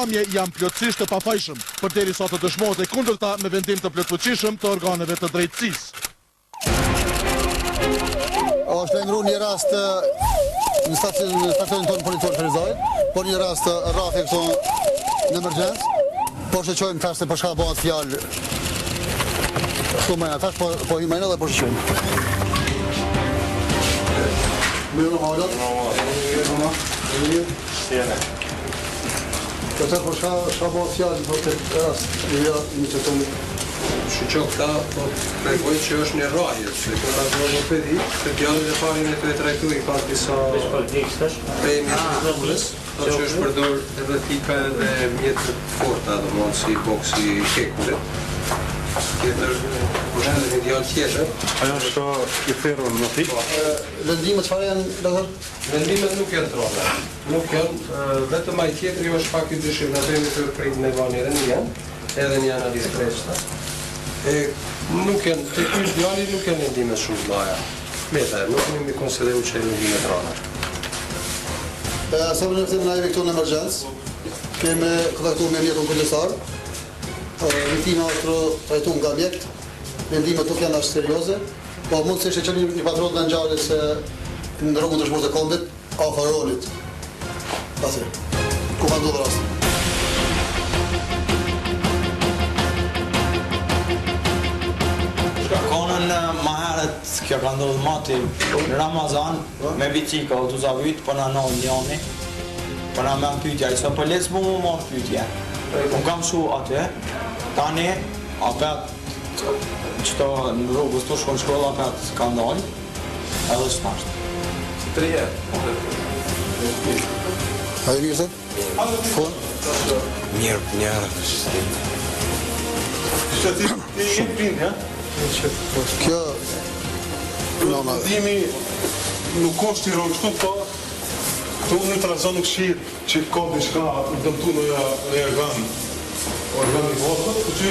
Pamje janë plotësisht të pafajshëm, përderisa të dëshmohet e kundërta me vendim të plotfuqishëm të organeve të drejtësisë. Është lajmëruar një rast në stacionin tonë politor Ferizaj, por një rast rrafje këto në emergjencë, por shqeqojmë tash se për shka bëhat fjalë këtu mëjna tash, po i mëjna dhe po shqeqojmë. Mirë në halat? Këtë për shka bëhat fjalë për këtë rast, një që të Shqoqta, po pregoj që është një rrahje, se këta logopedi, se djallit e pari me të e trajtu i ka disa premje të kulturës, që është përdor edhe tika edhe mjetët forta, dhe mund si boksi kekullit. Tjetër, është edhe një djall tjetër. Ajo është i ferur në tik? Lëndimet çfarë janë, doktor? Lëndimet nuk janë trona. Nuk janë, vetëm ai tjetër jo është pak i dyshim, në të të prit me vani edhe një analizë kreshta. Nuk janë, të kërë djali nuk janë lëndimet shumë të laja. Meta, nuk mi konsideru që e lëndimet rana. Sa më nëftim na jemi këtu në emergjencë, kemi kontaktu me mjetën kujdesar, viktima është trajtu nga mjekt, lëndimet nuk janë ashtë serioze, po mund se që një patron në ngjarjes në rrugën të Shmurët e Kombit, afër Rolit. Pasi, ku ka ndodhur rasti. Konën ma herët kjo ka ndodhë mati në Ramazan me bicikë o të zavit për në nëllë njëni për në me në pytja i së për lecë mu marë pytje unë kam shu atë tani apet që të në rrugës të shkon shkolla apet ka ndalë edhe s'nashtë si të rje A dhe mirë se? Fon? Mirë, njërë të shëstim. Që ti shumë prind, ja? Kjo... Dimi nuk është i rogë shtu, po këtu në tranzon nuk shirë që ka diçka dëmtu në organ i votët, që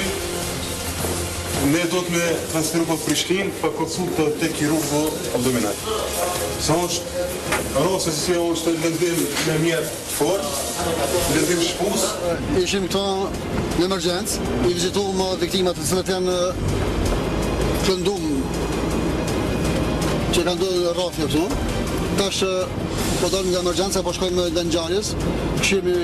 ne do të me transferu për Prishtinë për konsult të kirurgu abdominal. Sa është rose si është lëndim me mjetë fort, lëndim shpus. Ishim këto në emergjencë, i vizituam viktimat të cilët janë plëndum që kanë ndodhur rrafje këtu. Tash po dalim nga emergjenca, po shkojmë nga ngjarjes. Kishimi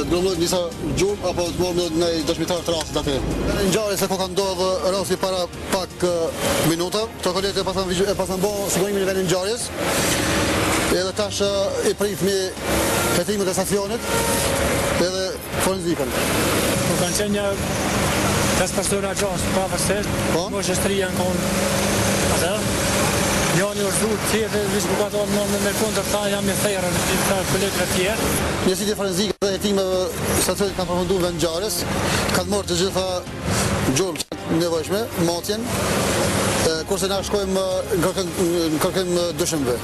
grullojnë disa gjumë, apo të morëm në dëshmitar të rastit atë. Në ngjarje se ko ka ndodhur rasti para pak minuta, këto kolegët e pasan bo sigurimin e vendin ngjarjes. Edhe tash i pritmi hetimet e stacionit edhe forenzikën. Po kanë qenë një 5 persona gjashtë pavarësisht, moshës 3 janë konë atë. Njëni është dhut tjetër, vishë ku ka tonë në mërkundë të tha jam i thejrë në kolegët e tjerë. Njësitje forenzike dhe hetimeve stacionit kanë përfunduar vend ngjarjes, kanë marrë të gjitha gjurmë që nevojshme, matjen, kurse na shkojmë në kërkim dëshmëve.